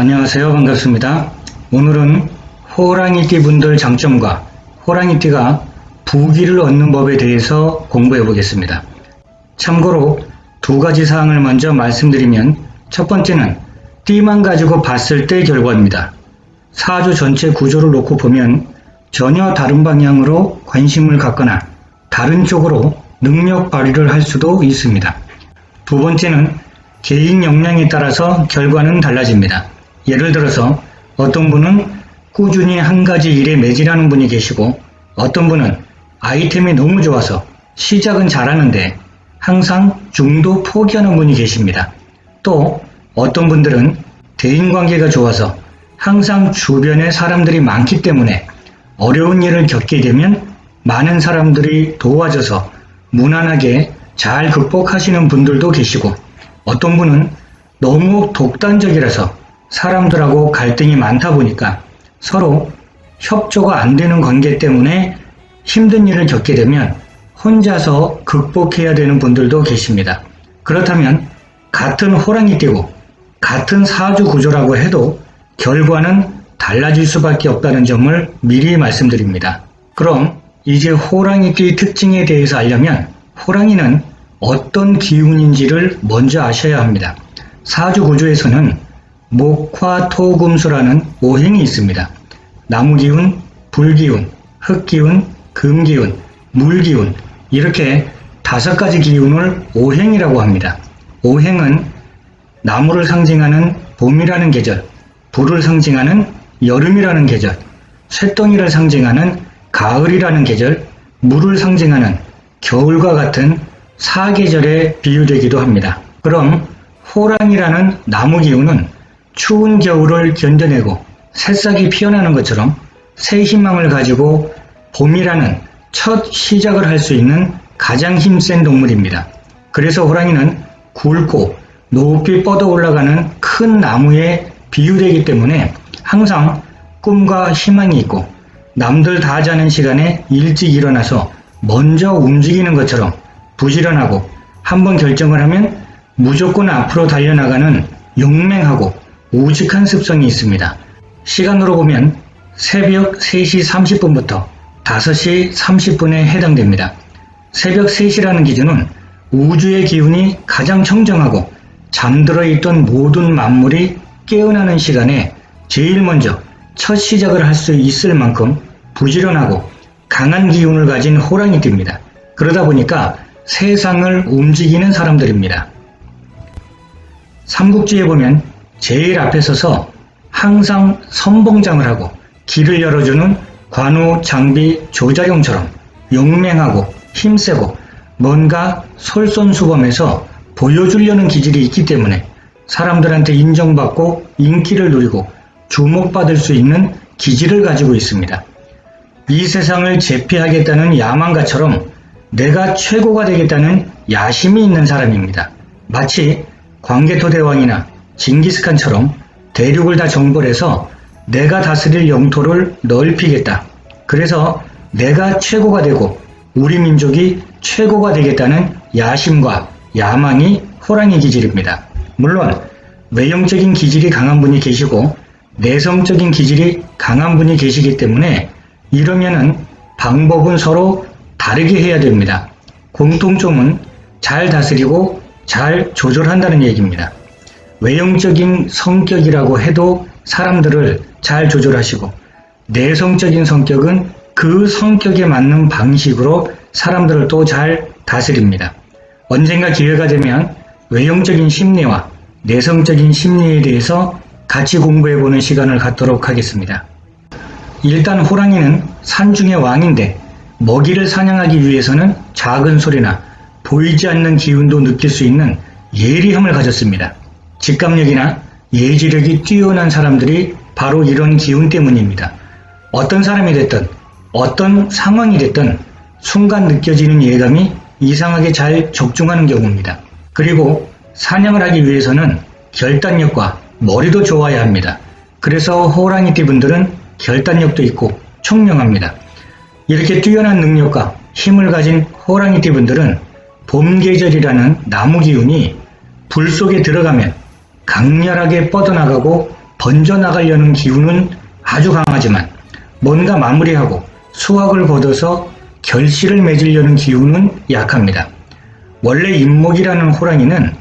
안녕하세요. 반갑습니다. 오늘은 호랑이띠 분들 장점과 호랑이띠가 부귀를 얻는 법에 대해서 공부해 보겠습니다. 참고로 두 가지 사항을 먼저 말씀드리면 첫 번째는 띠만 가지고 봤을 때 결과입니다. 사주 전체 구조를 놓고 보면 전혀 다른 방향으로 관심을 갖거나 다른 쪽으로 능력 발휘를 할 수도 있습니다. 두 번째는 개인 역량에 따라서 결과는 달라집니다. 예를 들어서 어떤 분은 꾸준히 한 가지 일에 매진하는 분이 계시고 어떤 분은 아이템이 너무 좋아서 시작은 잘하는데 항상 중도 포기하는 분이 계십니다. 또 어떤 분들은 대인관계가 좋아서 항상 주변에 사람들이 많기 때문에 어려운 일을 겪게 되면 많은 사람들이 도와줘서 무난하게 잘 극복하시는 분들도 계시고 어떤 분은 너무 독단적이라서 사람들하고 갈등이 많다 보니까 서로 협조가 안 되는 관계 때문에 힘든 일을 겪게 되면 혼자서 극복해야 되는 분들도 계십니다. 그렇다면 같은 호랑이띠고 같은 사주 구조라고 해도 결과는 달라질 수밖에 없다는 점을 미리 말씀드립니다. 그럼 이제 호랑이띠 특징에 대해서 알려면 호랑이는 어떤 기운인지를 먼저 아셔야 합니다. 사주 구조에서는 목화토금수라는 오행이 있습니다. 나무기운, 불기운, 흙기운, 금기운, 물기운 이렇게 5가지 기운을 오행이라고 합니다. 오행은 나무를 상징하는 봄이라는 계절, 불을 상징하는 여름이라는 계절, 쇠덩이를 상징하는 가을이라는 계절, 물을 상징하는 겨울과 같은 사계절에 비유되기도 합니다. 그럼 호랑이라는 나무 기운은 추운 겨울을 견뎌내고 새싹이 피어나는 것처럼 새 희망을 가지고 봄이라는 첫 시작을 할 수 있는 가장 힘센 동물입니다. 그래서 호랑이는 굵고 높이 뻗어 올라가는 큰 나무에 비유되기 때문에 항상 꿈과 희망이 있고 남들 다 자는 시간에 일찍 일어나서 먼저 움직이는 것처럼 부지런하고 한번 결정을 하면 무조건 앞으로 달려나가는 용맹하고 우직한 습성이 있습니다. 시간으로 보면 새벽 3시 30분부터 5시 30분에 해당됩니다. 새벽 3시라는 기준은 우주의 기운이 가장 청정하고 잠들어 있던 모든 만물이 깨어나는 시간에 제일 먼저 첫 시작을 할 수 있을 만큼 부지런하고 강한 기운을 가진 호랑이띠입니다. 그러다 보니까 세상을 움직이는 사람들입니다. 삼국지에 보면 제일 앞에 서서 항상 선봉장을 하고 길을 열어주는 관우, 장비, 조자룡처럼 용맹하고 힘세고 뭔가 솔선수범해서 보여주려는 기질이 있기 때문에 사람들한테 인정받고 인기를 누리고 주목받을 수 있는 기질을 가지고 있습니다. 이 세상을 제패하겠다는 야망가처럼 내가 최고가 되겠다는 야심이 있는 사람입니다. 마치 광개토대왕이나 징기스칸처럼 대륙을 다 정벌해서 내가 다스릴 영토를 넓히겠다. 그래서 내가 최고가 되고 우리 민족이 최고가 되겠다는 야심과 야망이 호랑이 기질입니다. 물론 외형적인 기질이 강한 분이 계시고 내성적인 기질이 강한 분이 계시기 때문에 이러면은 방법은 서로 다르게 해야 됩니다. 공통점은 잘 다스리고 잘 조절한다는 얘기입니다. 외형적인 성격이라고 해도 사람들을 잘 조절하시고 내성적인 성격은 그 성격에 맞는 방식으로 사람들을 또 잘 다스립니다. 언젠가 기회가 되면 외형적인 심리와 내성적인 심리에 대해서 같이 공부해보는 시간을 갖도록 하겠습니다. 일단 호랑이는 산중의 왕인데 먹이를 사냥하기 위해서는 작은 소리나 보이지 않는 기운도 느낄 수 있는 예리함을 가졌습니다. 직감력이나 예지력이 뛰어난 사람들이 바로 이런 기운 때문입니다. 어떤 사람이 됐든 어떤 상황이 됐든 순간 느껴지는 예감이 이상하게 잘 적중하는 경우입니다. 그리고 사냥을 하기 위해서는 결단력과 머리도 좋아야 합니다. 그래서 호랑이띠 분들은 결단력도 있고 총명합니다. 이렇게 뛰어난 능력과 힘을 가진 호랑이띠 분들은 봄 계절이라는 나무 기운이 불 속에 들어가면 강렬하게 뻗어나가고 번져나가려는 기운은 아주 강하지만 뭔가 마무리하고 수확을 거둬서 결실을 맺으려는 기운은 약합니다. 원래 임목이라는 호랑이는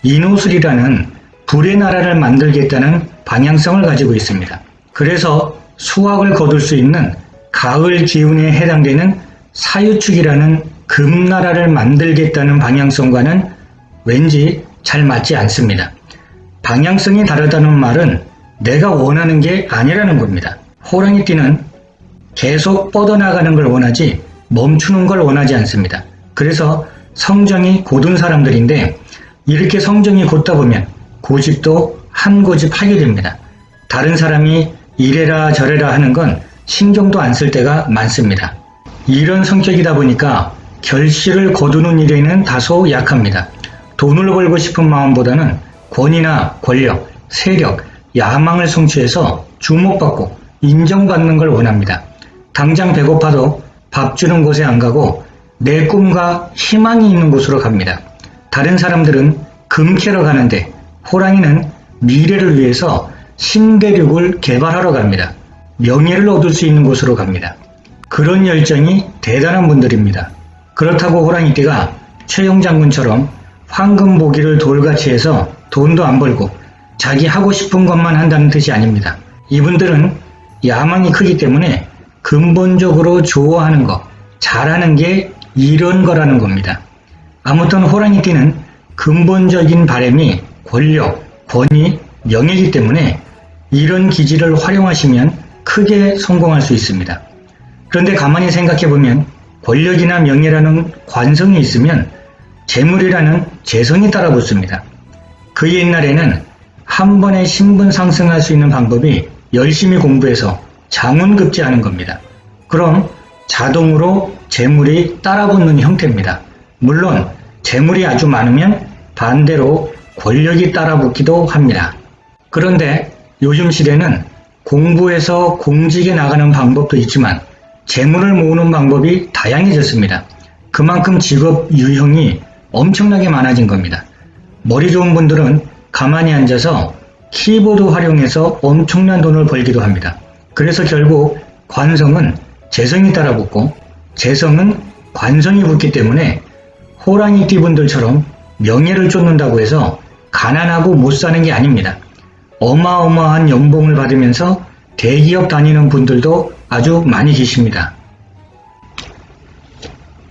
인호술이라는 불의 나라를 만들겠다는 방향성을 가지고 있습니다. 그래서 수확을 거둘 수 있는 가을 기운에 해당되는 사유축이라는 금나라를 만들겠다는 방향성과는 왠지 잘 맞지 않습니다. 방향성이 다르다는 말은 내가 원하는 게 아니라는 겁니다. 호랑이띠는 계속 뻗어나가는 걸 원하지 멈추는 걸 원하지 않습니다. 그래서 성정이 곧은 사람들인데 이렇게 성정이 곧다 보면 고집도 한 고집 하게 됩니다. 다른 사람이 이래라 저래라 하는 건 신경도 안 쓸 때가 많습니다. 이런 성격이다 보니까 결실을 거두는 일에는 다소 약합니다. 돈을 벌고 싶은 마음보다는 권위나 권력, 세력, 야망을 성취해서 주목받고 인정받는 걸 원합니다. 당장 배고파도 밥 주는 곳에 안 가고 내 꿈과 희망이 있는 곳으로 갑니다. 다른 사람들은 금 캐러 가는데 호랑이는 미래를 위해서 신대륙을 개발하러 갑니다. 명예를 얻을 수 있는 곳으로 갑니다. 그런 열정이 대단한 분들입니다. 그렇다고 호랑이띠가 최영 장군처럼 황금보기를 돌같이 해서 돈도 안 벌고 자기 하고 싶은 것만 한다는 뜻이 아닙니다. 이분들은 야망이 크기 때문에 근본적으로 좋아하는 것, 잘하는 게 이런 거라는 겁니다. 아무튼 호랑이띠는 근본적인 바람이 권력, 권위, 명예이기 때문에 이런 기질을 활용하시면 크게 성공할 수 있습니다. 그런데 가만히 생각해보면 권력이나 명예라는 관성이 있으면 재물이라는 재성이 따라붙습니다. 그 옛날에는 한 번에 신분 상승할 수 있는 방법이 열심히 공부해서 장운급제하는 겁니다. 그럼 자동으로 재물이 따라붙는 형태입니다. 물론 재물이 아주 많으면 반대로 권력이 따라붙기도 합니다. 그런데 요즘 시대는 공부해서 공직에 나가는 방법도 있지만 재물을 모으는 방법이 다양해졌습니다. 그만큼 직업 유형이 엄청나게 많아진 겁니다. 머리 좋은 분들은 가만히 앉아서 키보드 활용해서 엄청난 돈을 벌기도 합니다. 그래서 결국 관성은 재성이 따라붙고 재성은 관성이 붙기 때문에 호랑이띠 분들처럼 명예를 쫓는다고 해서 가난하고 못 사는 게 아닙니다. 어마어마한 연봉을 받으면서 대기업 다니는 분들도 아주 많이 계십니다.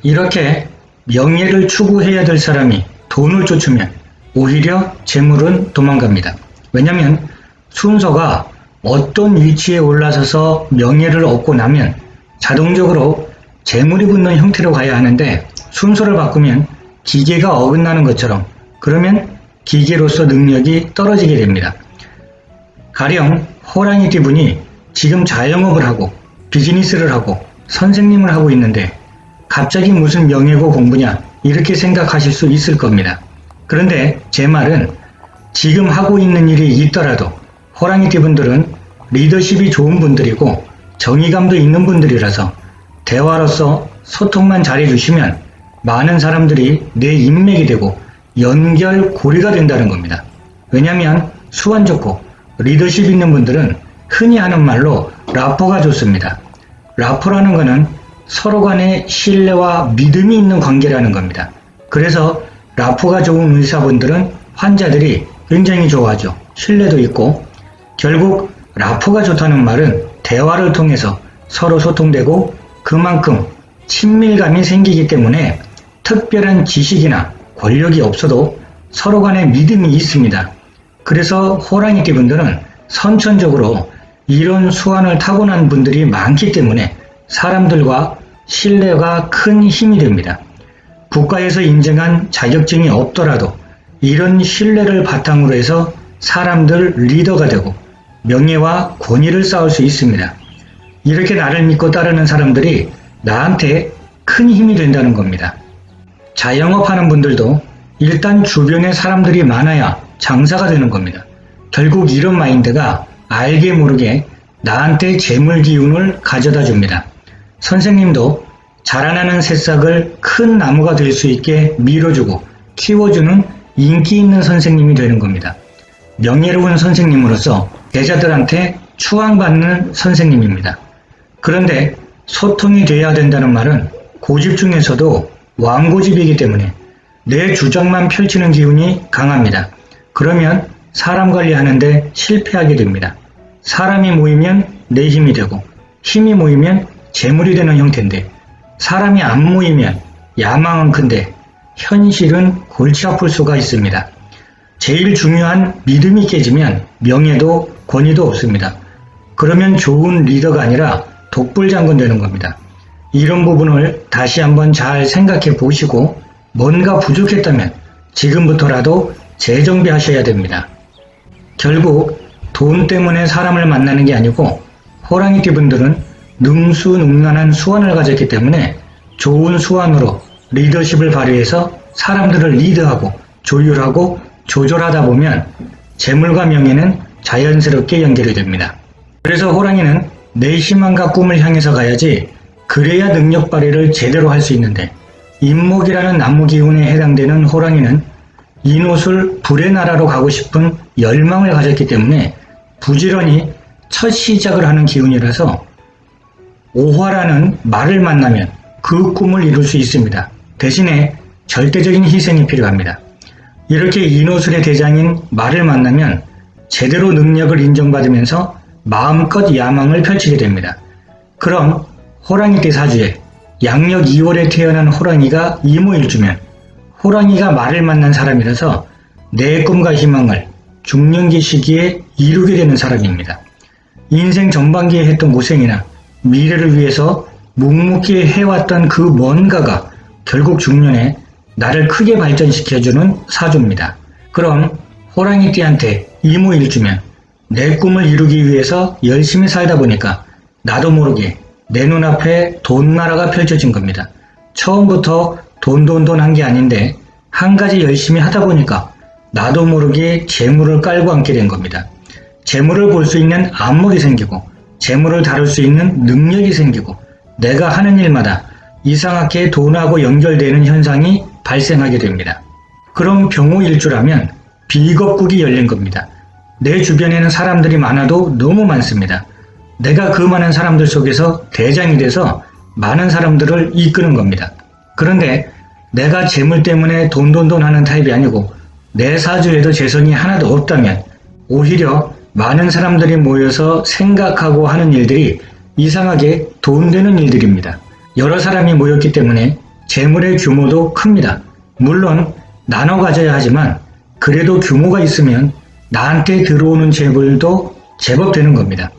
이렇게 명예를 추구해야 될 사람이 돈을 쫓으면 오히려 재물은 도망갑니다. 왜냐하면 순서가 어떤 위치에 올라서서 명예를 얻고 나면 자동적으로 재물이 붙는 형태로 가야 하는데 순서를 바꾸면 기계가 어긋나는 것처럼 그러면 기계로서 능력이 떨어지게 됩니다. 가령 호랑이띠 분이 지금 자영업을 하고 비즈니스를 하고 선생님을 하고 있는데 갑자기 무슨 명예고 공부냐 이렇게 생각하실 수 있을 겁니다. 그런데 제 말은 지금 하고 있는 일이 있더라도 호랑이띠 분들은 리더십이 좋은 분들이고 정의감도 있는 분들이라서 대화로서 소통만 잘해주시면 많은 사람들이 내 인맥이 되고 연결고리가 된다는 겁니다. 왜냐하면 수완 좋고 리더십 있는 분들은 흔히 하는 말로 라포가 좋습니다. 라포라는 것은 서로 간의 신뢰와 믿음이 있는 관계라는 겁니다. 그래서 라포가 좋은 의사분들은 환자들이 굉장히 좋아하죠. 신뢰도 있고 결국 라포가 좋다는 말은 대화를 통해서 서로 소통되고 그만큼 친밀감이 생기기 때문에 특별한 지식이나 권력이 없어도 서로 간의 믿음이 있습니다. 그래서 호랑이띠 분들은 선천적으로 이런 수완을 타고난 분들이 많기 때문에 사람들과 신뢰가 큰 힘이 됩니다. 국가에서 인정한 자격증이 없더라도 이런 신뢰를 바탕으로 해서 사람들 리더가 되고 명예와 권위를 쌓을 수 있습니다. 이렇게 나를 믿고 따르는 사람들이 나한테 큰 힘이 된다는 겁니다. 자영업하는 분들도 일단 주변에 사람들이 많아야 장사가 되는 겁니다. 결국 이런 마인드가 알게 모르게 나한테 재물 기운을 가져다 줍니다. 선생님도 자라나는 새싹을 큰 나무가 될 수 있게 밀어주고 키워주는 인기 있는 선생님이 되는 겁니다. 명예로운 선생님으로서 제자들한테 추앙받는 선생님입니다. 그런데 소통이 돼야 된다는 말은 고집 중에서도 왕고집이기 때문에 내 주장만 펼치는 기운이 강합니다. 그러면 사람 관리하는데 실패하게 됩니다. 사람이 모이면 내 힘이 되고 힘이 모이면 재물이 되는 형태인데 사람이 안 모이면 야망은 큰데 현실은 골치 아플 수가 있습니다. 제일 중요한 믿음이 깨지면 명예도 권위도 없습니다. 그러면 좋은 리더가 아니라 독불장군 되는 겁니다. 이런 부분을 다시 한번 잘 생각해 보시고 뭔가 부족했다면 지금부터라도 재정비하셔야 됩니다. 결국 돈 때문에 사람을 만나는 게 아니고 호랑이띠 분들은 능수능란한 수완을 가졌기 때문에 좋은 수완으로 리더십을 발휘해서 사람들을 리드하고 조율하고 조절하다 보면 재물과 명예는 자연스럽게 연결이 됩니다. 그래서 호랑이는 내 희망과 꿈을 향해서 가야지 그래야 능력 발휘를 제대로 할 수 있는데 인목이라는 나무기운에 해당되는 호랑이는 이노술 불의 나라로 가고 싶은 열망을 가졌기 때문에 부지런히 첫 시작을 하는 기운이라서 오화라는 말을 만나면 그 꿈을 이룰 수 있습니다. 대신에 절대적인 희생이 필요합니다. 이렇게 이노술의 대장인 말을 만나면 제대로 능력을 인정받으면서 마음껏 야망을 펼치게 됩니다. 그럼 호랑이띠 사주에 양력 2월에 태어난 호랑이가 이모일주면 호랑이가 말을 만난 사람이라서 내 꿈과 희망을 중년기 시기에 이루게 되는 사람입니다. 인생 전반기에 했던 고생이나 미래를 위해서 묵묵히 해왔던 그 뭔가가 결국 중년에 나를 크게 발전시켜주는 사주입니다. 그럼 호랑이띠한테 이모일주면 내 꿈을 이루기 위해서 열심히 살다 보니까 나도 모르게 내 눈앞에 돈나라가 펼쳐진 겁니다. 처음부터 돈 한 게 아닌데 한 가지 열심히 하다 보니까 나도 모르게 재물을 깔고 앉게 된 겁니다. 재물을 볼 수 있는 안목이 생기고 재물을 다룰 수 있는 능력이 생기고 내가 하는 일마다 이상하게 돈하고 연결되는 현상이 발생하게 됩니다. 그럼 병호일주라면 비겁국이 열린 겁니다. 내 주변에는 사람들이 많아도 너무 많습니다. 내가 그 많은 사람들 속에서 대장이 돼서 많은 사람들을 이끄는 겁니다. 그런데 내가 재물 때문에 돈 하는 타입이 아니고 내 사주에도 재성이 하나도 없다면 오히려 많은 사람들이 모여서 생각하고 하는 일들이 이상하게 돈 되는 일들입니다. 여러 사람이 모였기 때문에 재물의 규모도 큽니다. 물론 나눠 가져야 하지만 그래도 규모가 있으면 나한테 들어오는 재물도 제법 되는 겁니다.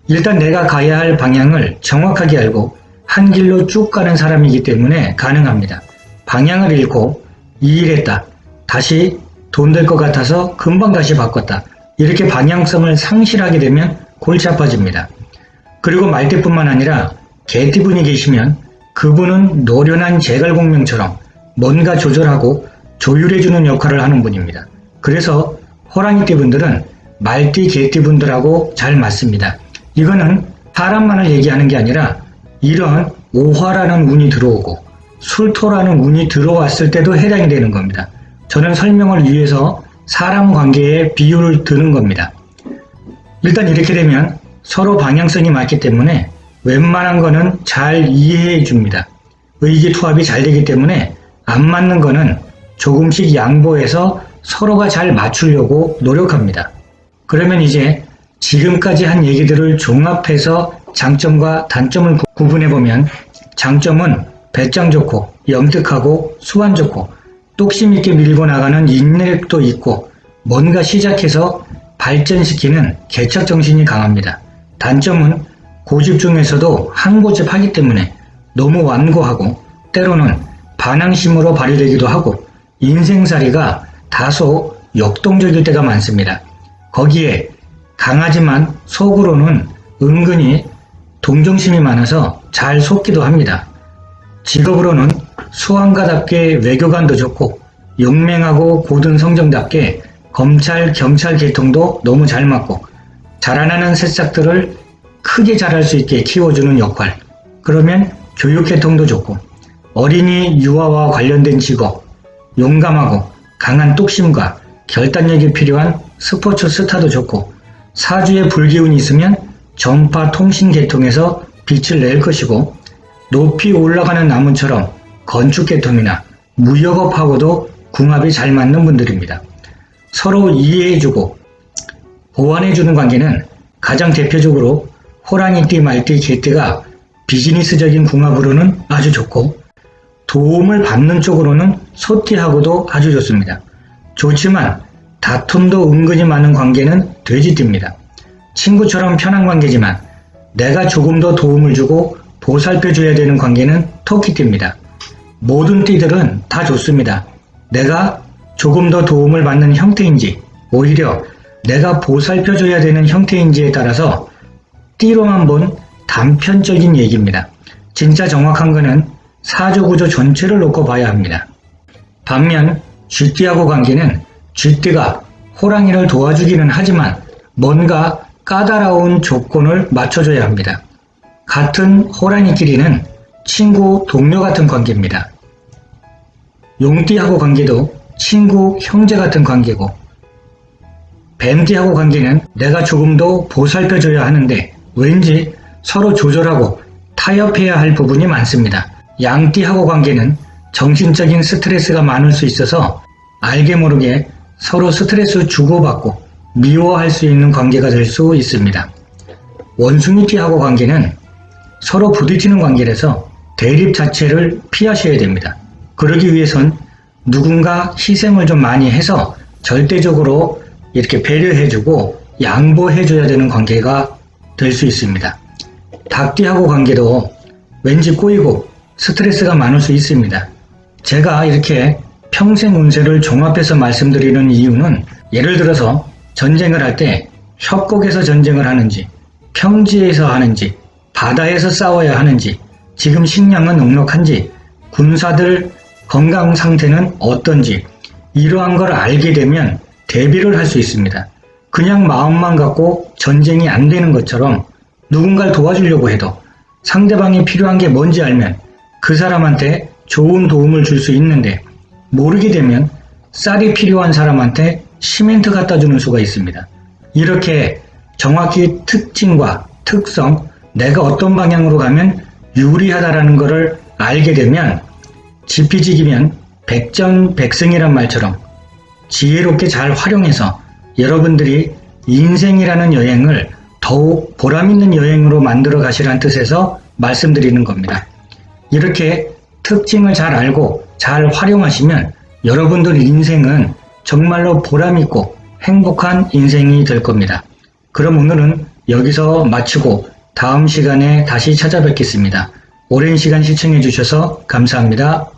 일단 내가 가야 할 방향을 정확하게 알고 한 길로 쭉 가는 사람이기 때문에 가능합니다. 방향을 잃고 이 일 했다. 다시 돈 될 것 같아서 금방 다시 바꿨다. 이렇게 방향성을 상실하게 되면 골치 아파집니다. 그리고 말띠뿐만 아니라 개띠분이 계시면 그분은 노련한 제갈공명처럼 뭔가 조절하고 조율해주는 역할을 하는 분입니다. 그래서 호랑이띠 분들은 말띠, 개띠 분들하고 잘 맞습니다. 이거는 사람만을 얘기하는 게 아니라 이런 오화라는 운이 들어오고 술토라는 운이 들어왔을 때도 해당이 되는 겁니다. 저는 설명을 위해서 사람 관계에 비유를 드는 겁니다. 일단 이렇게 되면 서로 방향성이 맞기 때문에 웬만한 거는 잘 이해해 줍니다. 의기투합이 잘 되기 때문에 안 맞는 거는 조금씩 양보해서 서로가 잘 맞추려고 노력합니다. 그러면 이제 지금까지 한 얘기들을 종합해서 장점과 단점을 구분해보면 장점은 배짱 좋고 영특하고 수완 좋고 뚝심 있게 밀고 나가는 인내력도 있고 뭔가 시작해서 발전시키는 개척 정신이 강합니다. 단점은 고집 중에서도 항고집하기 때문에 너무 완고하고 때로는 반항심으로 발휘되기도 하고 인생살이가 다소 역동적일 때가 많습니다. 거기에 강하지만 속으로는 은근히 동정심이 많아서 잘 속기도 합니다. 직업으로는 수완가답게 외교관도 좋고 용맹하고 고든 성정답게 검찰, 경찰 계통도 너무 잘 맞고 자라나는 새싹들을 크게 자랄 수 있게 키워주는 역할. 그러면 교육계통도 좋고 어린이 유아와 관련된 직업, 용감하고 강한 뚝심과 결단력이 필요한 스포츠 스타도 좋고 사주에 불기운이 있으면 전파 통신 계통에서 빛을 낼 것이고, 높이 올라가는 나무처럼 건축 계통이나 무역업하고도 궁합이 잘 맞는 분들입니다. 서로 이해해주고 보완해주는 관계는 가장 대표적으로 호랑이띠, 말띠, 개띠가 비즈니스적인 궁합으로는 아주 좋고, 도움을 받는 쪽으로는 소띠하고도 아주 좋습니다. 좋지만 다툼도 은근히 많은 관계는 돼지띠입니다. 친구처럼 편한 관계지만 내가 조금 더 도움을 주고 보살펴줘야 되는 관계는 토끼띠입니다. 모든 띠들은 다 좋습니다. 내가 조금 더 도움을 받는 형태인지 오히려 내가 보살펴줘야 되는 형태인지에 따라서 띠로만 본 단편적인 얘기입니다. 진짜 정확한 거는 사주구조 전체를 놓고 봐야 합니다. 반면 쥐띠하고 관계는 쥐띠가 호랑이를 도와주기는 하지만 뭔가 까다로운 조건을 맞춰줘야 합니다. 같은 호랑이끼리는 친구, 동료 같은 관계입니다. 용띠하고 관계도 친구, 형제 같은 관계고, 뱀띠하고 관계는 내가 조금 더 보살펴줘야 하는데 왠지 서로 조절하고 타협해야 할 부분이 많습니다. 양띠하고 관계는 정신적인 스트레스가 많을 수 있어서 알게 모르게 서로 스트레스 주고받고 미워할 수 있는 관계가 될 수 있습니다. 원숭이띠하고 관계는 서로 부딪히는 관계라서 대립 자체를 피하셔야 됩니다. 그러기 위해선 누군가 희생을 좀 많이 해서 절대적으로 이렇게 배려해주고 양보해줘야 되는 관계가 될 수 있습니다. 닭띠하고 관계도 왠지 꼬이고 스트레스가 많을 수 있습니다. 제가 이렇게 평생 운세를 종합해서 말씀드리는 이유는, 예를 들어서 전쟁을 할 때 협곡에서 전쟁을 하는지, 평지에서 하는지, 바다에서 싸워야 하는지, 지금 식량은 넉넉한지, 군사들 건강 상태는 어떤지, 이러한 걸 알게 되면 대비를 할 수 있습니다. 그냥 마음만 갖고 전쟁이 안 되는 것처럼 누군가를 도와주려고 해도 상대방이 필요한 게 뭔지 알면 그 사람한테 좋은 도움을 줄 수 있는데, 모르게 되면 쌀이 필요한 사람한테 시멘트 갖다 주는 수가 있습니다. 이렇게 정확히 특징과 특성, 내가 어떤 방향으로 가면 유리하다라는 것을 알게 되면 지피지기면 백전백승이란 말처럼 지혜롭게 잘 활용해서 여러분들이 인생이라는 여행을 더욱 보람있는 여행으로 만들어 가시라는 뜻에서 말씀드리는 겁니다. 이렇게 특징을 잘 알고 잘 활용하시면 여러분들 인생은 정말로 보람있고 행복한 인생이 될 겁니다. 그럼 오늘은 여기서 마치고 다음 시간에 다시 찾아뵙겠습니다. 오랜 시간 시청해 주셔서 감사합니다.